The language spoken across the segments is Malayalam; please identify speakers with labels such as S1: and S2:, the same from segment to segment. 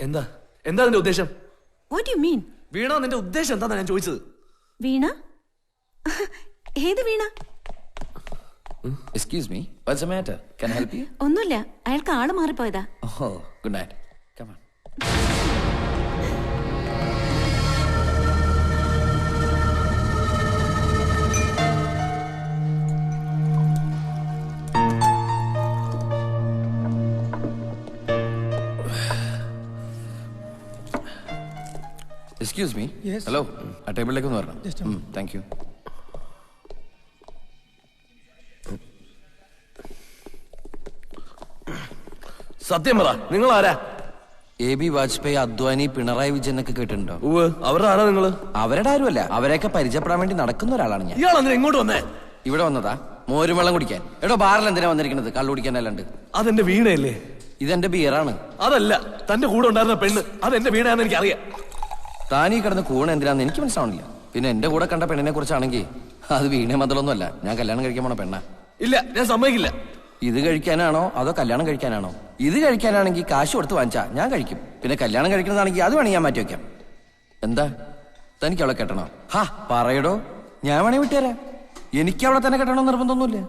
S1: എന്താ എന്താ നിന്റെ ഉദ്ദേശം?
S2: What do you mean?
S1: വീണ, നിന്റെ ഉദ്ദേശം എന്താ ഞാൻ ചോദിച്ചത്?
S2: വീണ? ഏത് വീണ?
S3: Excuse me, what's the matter? Can I help you?
S2: ഒന്നുമില്ല, അയാൾക്ക് ആള് മാറിപ്പോയതാ.
S3: Oh, good night. Come on. Excuse me.
S4: Yes.
S3: Hello. ആ ടേബിളിലേക്ക് ഒന്ന് വരണം. Thank you.
S1: സത്യം പറ, നിങ്ങൾ ആരാ?
S3: AB വാജ്പേയി, അദ്വാനി, പിണറായി വിജയനൊക്കെ കേട്ടിട്ടുണ്ടോ?
S1: അവരുടെ ആരാ നിങ്ങള്?
S3: അവരുടെ ആരുമല്ല, അവരെയൊക്കെ പരിചയപ്പെടാൻ വേണ്ടി നടക്കുന്ന ഒരാളാണ് ഞാൻ.
S1: ഇയാൾ എന്തിനാ ഇങ്ങോട്ട് വന്നേ?
S3: ഇവിടെ വന്നതാ മോരും വെള്ളം കുടിക്കാൻ. എടോ, ബാറിൽ എന്തിനാ വന്നിരിക്കുന്നത്? കള്ളു കുടിക്കാനല്ലാണ്ട്.
S1: അതെന്റെ വീണയല്ലേ?
S3: ഇതെന്റെ ബിയറാണ്.
S1: അതല്ല, തന്റെ കൂടെ ഉണ്ടായിരുന്ന പെണ്ണ് അതെന്റെ വീണയാന്ന് എനിക്ക് അറിയാം.
S3: താനീ കിടന്ന് കൂണ എന്തിനാന്ന് എനിക്ക് മനസ്സിലാവണില്ല. പിന്നെ എന്റെ കൂടെ കണ്ട പെണ്ണിനെ കുറിച്ചാണെങ്കിൽ അത് വീണ മതലൊന്നും അല്ല, ഞാൻ കല്യാണം കഴിക്കാൻ പോണ പെണ്ണ.
S1: ഇല്ല, ഞാൻ സമ്മതിക്കില്ല.
S3: ഇത് കഴിക്കാനാണോ അതോ കല്യാണം കഴിക്കാനാണോ? ഇത് കഴിക്കാനാണെങ്കിൽ കാശ് കൊടുത്ത് വാങ്ങിച്ചാ ഞാൻ കഴിക്കും. പിന്നെ കല്യാണം കഴിക്കുന്നതാണെങ്കിൽ അത് വേണമെങ്കിൽ ഞാൻ മാറ്റി വെക്കാം. എന്താ, തനിക്ക് അവളെ കെട്ടണോ? ഹാ പറയടോ, ഞാൻ വേണേ വിട്ടുതരാം. എനിക്ക് അവളെ തന്നെ കെട്ടണം നിർബന്ധമൊന്നുമില്ല.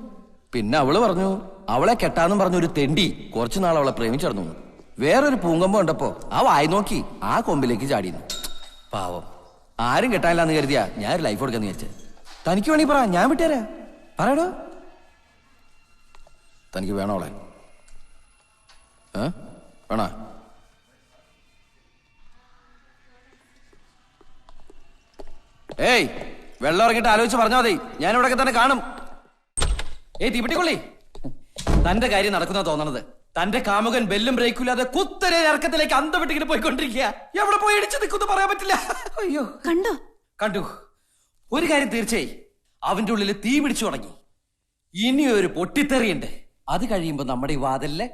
S3: പിന്നെ അവള് പറഞ്ഞു അവളെ കെട്ടാന്നും പറഞ്ഞു ഒരു തെണ്ടി കുറച്ചു നാൾ അവളെ പ്രേമിച്ചിടന്നു. വേറൊരു പൂങ്കമ്പ് കണ്ടപ്പോ ആ വായി നോക്കി ആ കൊമ്പിലേക്ക് ചാടിയിരുന്നു. പാവം, ആരും കെട്ടാനില്ലാന്ന് കരുതിയാ ഞാൻ ഒരു ലൈഫ് കൊടുക്കാന്ന് വിചാരിച്ചേ. തനിക്ക് വേണമെങ്കിൽ പറ, ഞാൻ വിട്ടുതരാം. പറയടോ, തനിക്ക് വേണോ അവളെ? വേണോ? ഏയ്, വെള്ളം ഇറങ്ങിട്ട് ആലോചിച്ച് പറഞ്ഞാൽ മതി, ഞാൻ ഇവിടെ തന്നെ കാണും. ഏയ് തീപ്പെട്ടിക്കൊള്ളി, തന്റെ കാര്യം നടക്കുന്ന തോന്നണത്. തന്റെ കാമുകൻ ബെല്ലും ബ്രേക്കില്ലാതെ കുത്തരെ ഇറക്കത്തിലേക്ക് അന്തപ്പെട്ടിങ്ങനെ പോയിക്കൊണ്ടിരിക്കുക. എവിടെ പോയി ഇടിച്ചു നിൽക്കുന്നു പറയാൻ പറ്റില്ല. അയ്യോ, കണ്ടു. ഒരു കാര്യം തീർച്ചയായി, അവന്റെ ഉള്ളിൽ തീ പിടിച്ചു തുടങ്ങി. ഇനിയൊരു പൊട്ടിത്തെറിയുണ്ട്. അത് കഴിയുമ്പോ നമ്മുടെ ഈ വാതിലിലെ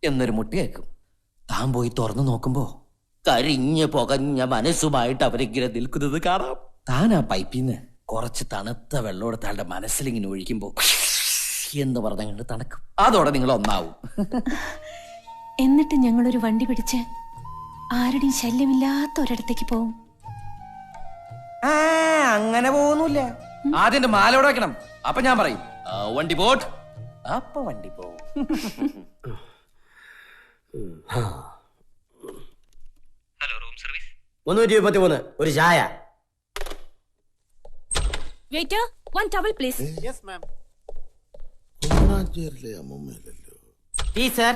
S3: എന്നൊരു മുട്ടി കേൾക്കും. താൻ പോയി തുറന്നു നോക്കുമ്പോ കരിഞ്ഞ പുകഞ്ഞ മനസ്സുമായിട്ട് അവരിങ്ങനെ നിൽക്കുന്നത് കാണാം. താൻ ആ പൈപ്പിന്ന് കുറച്ച് തണുത്ത വെള്ളം എടുത്ത് ആളുടെ മനസ്സിലിങ്ങനെ ഒഴിക്കുമ്പോ എന്ന് പറഞ്ഞങ്ങോട്ട് തണുക്കും. അതോടെ നിങ്ങൾ ഒന്നാവും.
S2: എന്നിട്ട് ഞങ്ങളൊരു വണ്ടി പിടിച്ച് ആരുടെയും ശല്യമില്ലാത്ത ഒരിടത്തേക്ക് പോവും.
S3: അങ്ങനെ പോകുന്നില്ല. ആദ്യം മാലോടെ വെക്കണം. അപ്പൊ ഞാൻ പറയും വണ്ടി പോട്ട്. അപ്പൊ വണ്ടി പോവും.
S5: Hello, room service.
S4: 323 ഒരു ചായ.
S2: Waiter, 1 towel please.
S4: Yes ma'am. Tea sir.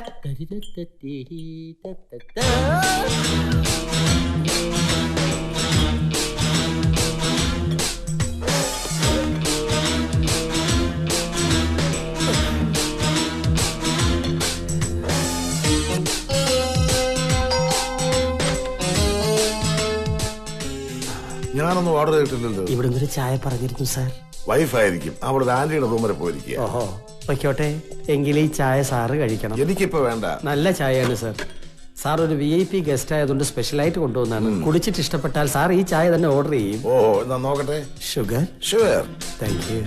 S6: ഞാനൊന്നും ഓർഡർ ചെയ്തിട്ടില്ലല്ലോ.
S4: ഇവിടെ ഒരു ചായ പറഞ്ഞിരുന്നു സാർ.
S6: വൈഫായിരിക്കും, അവിടെ ആന്റിയുടെ റൂം വരെ പോയിരിക്കുക.
S4: ഓഹോ, പൊയ്ക്കോട്ടെ. എങ്കിലും ഈ ചായ സാറ് കഴിക്കണം.
S6: എനിക്കിപ്പോ വേണ്ട.
S4: നല്ല ചായയാണ് സാർ. സാർ ഒരു VIP ഗസ്റ്റ് ആയതുകൊണ്ട് സ്പെഷ്യലായിട്ട് കൊണ്ടുവന്നാണ്. കുടിച്ചിട്ട് ഇഷ്ടപ്പെട്ടാൽ സാർ ഈ ചായ തന്നെ ഓർഡർ ചെയ്യും.
S6: ഓഹോ, എന്നാ നോക്കട്ടെ.
S4: ഷുഗർ?
S6: ഷുഗർ.
S4: Thank you.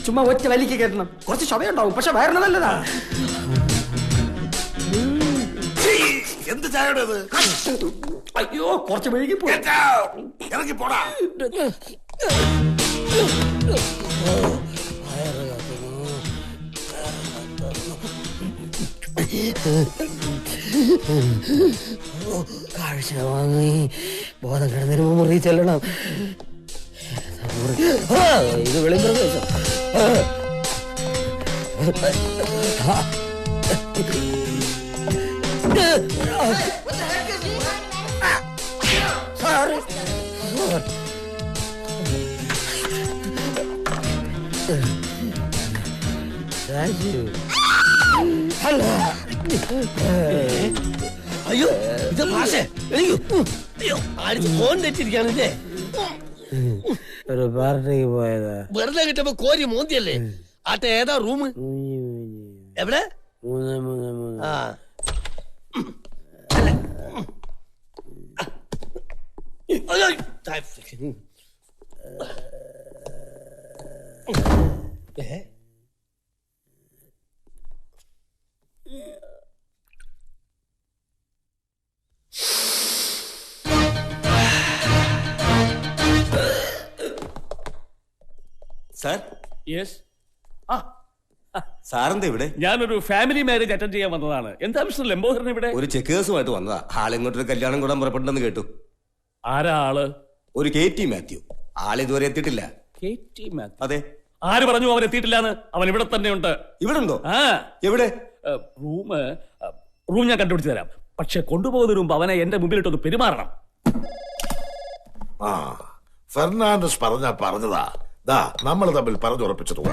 S4: ചുമ്മാ ഒറ്റ വലിക്ക് കേട്ടണം. കുറച്ച് ചുമയുണ്ടാവും, പക്ഷെ വയറിന് നല്ലതാ.
S6: എന്ത് ചായയുടെ?
S4: അയ്യോ, കുറച്ച് മെഴുകി പോയി.
S6: ഇറങ്ങി പോടാ.
S4: കാഴ്ച വാങ്ങി ബോധം കിടന്നതിന് മുറി ചെല്ലണം. ഇത് വെളിമ്പ്രദേശം.
S7: അയ്യോ, ഇത് ഭാഷ. അയ്യോ, ആരും ഫോൺ തെറ്റിരിക്കാണല്ലേ.
S4: ഒരു പാർട്ടിക്ക് പോയതാ.
S7: വെറുതെ കിട്ടുമ്പോ കോരി മോന്തിയല്ലേ. ആട്ടെ, ഏതാ റൂം? എവിടെ?
S4: 333.
S7: ആ,
S8: സാർ
S1: യെസ്.
S8: സാറെന്താ ഇവിടെ?
S1: ഞാനൊരു ഫാമിലി മാരേജ് അറ്റൻഡ് ചെയ്യാൻ വന്നതാണ്. എന്താ മിസ്റ്റർ ലംബോദരൻ ഇവിടെ?
S8: ഒരു ചെക്കേഴ്സുമായിട്ട് വന്നതാ. ആളിങ്ങോട്ടൊരു കല്യാണം കൂടാൻ പുറപ്പെട്ടെന്ന് കേട്ടു.
S1: ആരാ ആള്?
S8: ഒരു KT മാത്യു. ആളിതുവരെ എത്തിയിട്ടില്ല.
S1: KT മാത്യു?
S8: അതെ.
S1: ആര് പറഞ്ഞു അവൻ എത്തിയിട്ടില്ലാന്ന്? അവൻ ഇവിടെ തന്നെ ഉണ്ട്.
S8: ഇവിടെ ഉണ്ടോ?
S1: ആ.
S8: എവിടെ?
S1: റൂം ഞാൻ കണ്ടുപിടിച്ച് തരാം. പക്ഷെ കൊണ്ടുപോകുന്നതിന് മുമ്പ് അവനെ എന്റെ മുമ്പിലിട്ടൊന്ന് പെരുമാറണം.
S6: ആ ഫെർണാണ്ടസ് പറഞ്ഞതാ. ദാ നമ്മൾ തമ്മിൽ പറഞ്ഞുറപ്പിച്ച തുക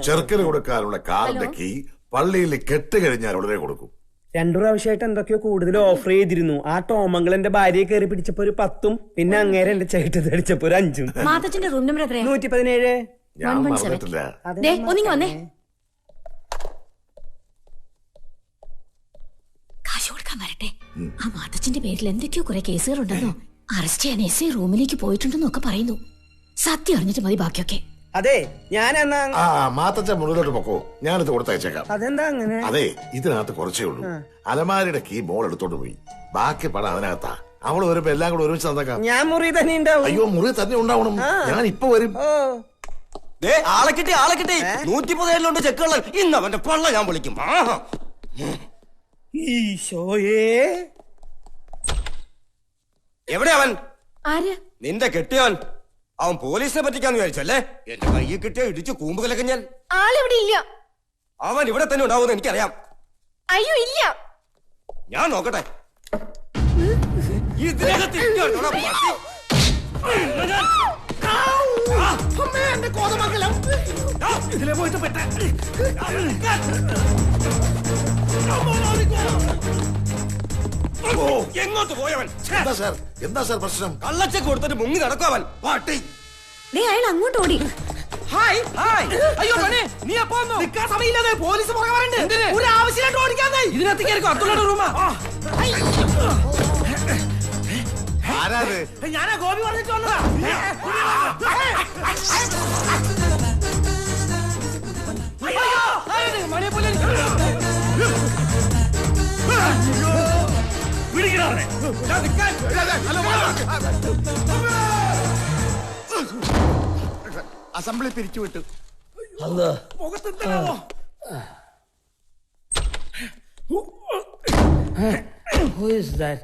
S6: ചെറുക്കന് കൊടുക്കാനുള്ള കാറിന്റെ കീ പള്ളിയിൽ കെട്ട് കഴിഞ്ഞാൽ ഉടനെ കൊടുക്കും.
S9: 2 പ്രാവശ്യമായിട്ട് എന്തൊക്കെയോ കൂടുതൽ ഓഫർ ചെയ്തിരുന്നു. ആ ടോമംഗൾ എന്റെ ഭാര്യയെ കയറി പിടിച്ചപ്പോ ഒരു 10ഉം പിന്നെ അങ്ങേരെ എന്റെ ചേട്ടത് അടിച്ചപ്പോ ഒരു 5ഉം.
S2: മാതച്ചന്റെ റൂം നമ്പർ എത്രയാ?
S9: 117.
S6: ഞാൻ മറന്നിട്ടില്ല.
S2: ഒന്നിങ്ങി വന്നേ. കാശ് കൊടുക്കാൻ വരട്ടെ. ആ മാതച്ചന്റെ പേരിൽ എന്തൊക്കെയോ കുറെ കേസുകളുണ്ടെന്നോ അറസ്റ്റ് ചെയ്യാൻ SI റൂമിലേക്ക് പോയിട്ടുണ്ടെന്നൊക്കെ പറയുന്നു. സത്യം അറിഞ്ഞിട്ട് മതി ബാക്കിയൊക്കെ.
S9: അതെ ഞാൻ എന്നാ
S6: ആ മാത്തച്ഛ മുകളിലോട്ട് പൊക്കോ, ഞാനിത് കൊടുത്തയച്ചേക്കാം.
S9: അതെന്താ അങ്ങനെ?
S6: അതെ ഇതിനകത്ത് കുറച്ചേ ഉള്ളൂ. അലമാരിയുടെ കീ മോൾ എടുത്തോണ്ട് പോയി. ബാക്കി പണം അതിനകത്താ. അവള് വരുമ്പോ എല്ലാം കൂടെ ഒരുമിച്ച് തന്നേക്കാം.
S9: ഞാൻ മുറി തന്നെ ഉണ്ടാവും.
S6: അയ്യോ മുറി തന്നെ ഉണ്ടാവണം. ഞാൻ ഇപ്പൊ വരും.
S8: ആളെ കിട്ടി 117 ചെക്കുള്ള ഇന്ന് അവന്റെ പള്ള ഞാൻ വിളിക്കും.
S9: ഈശോയേ,
S8: എവിടെ അവൻ?
S2: ആര്?
S8: നിന്റെ കെട്ടിയവൻ. അവൻ പോലീസിനെ പറ്റിക്കാന്ന് വിചാരിച്ചല്ലേ? എന്റെ കയ്യിൽ കിട്ടിയ ഇടിച്ച് കൂമ്പ് കലക്കഞ്ഞാൽ.
S2: ആളിവിടെ ഇല്ല.
S8: അവൻ ഇവിടെ തന്നെ ഉണ്ടാവുമെന്ന് എനിക്കറിയാം.
S2: അയ്യോ ഇല്ല.
S8: ഞാൻ നോക്കട്ടെ. ഇതിനകത്ത് ഇരിക്കുകയാണോ പട്ടി?
S1: ഇതിലെ പോയിട്ട് പെട്ടെ.
S8: എങ്ങോട്ട് പോയവൻ?
S6: എന്താ സാർ പ്രശ്നം?
S8: കള്ളച്ചക്ക് കൊടുത്തിട്ട് മുങ്ങി നടക്കുവൻ പാട്ടി.
S2: അയാൾ അങ്ങോട്ട് ഓടി.
S3: Hi hi. അയ്യോ പണേ, നീ എപ്പോ വന്നു? നിൽക്കാൻ സമയമില്ലാതെ പോലീസ് പുറകെ വരണ്ട്. ഒരു ആവശ്യമായിട്ട് ഓടിക്കാതെ ഇതിനകത്ത് കയറിക്കോ. അബ്ദുള്ളയുടെ റൂമാ.
S6: ആരാത്?
S3: ഞാനാ ഗോപി പറഞ്ഞിട്ട് വന്നതാ. മണിയെ പോലെ
S6: അസംബ്ലി പിരിച്ചുവിട്ടു.
S3: മുഖത്തെന്താണോ?
S9: who is that?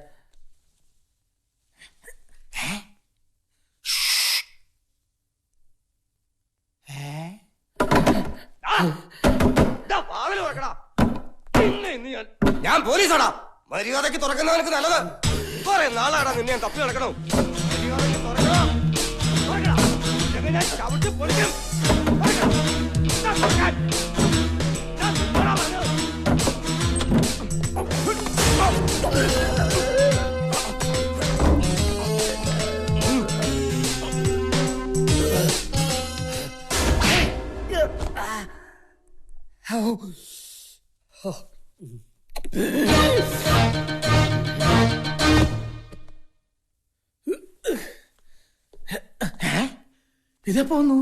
S8: ഞാൻ പോലീസാടാ. മര്യാദക്ക് തുറക്കുന്നവനക്ക് നല്ലത്. കുറെ നാളാടാ നിന്നെ ഞാൻ തപ്പി നടക്കണോ. മര്യാദക്ക് തുറക്കണം. ഞാൻ ചവിട്ടി പൊളിക്കും.
S3: ഇതെപ്പോ വന്നു?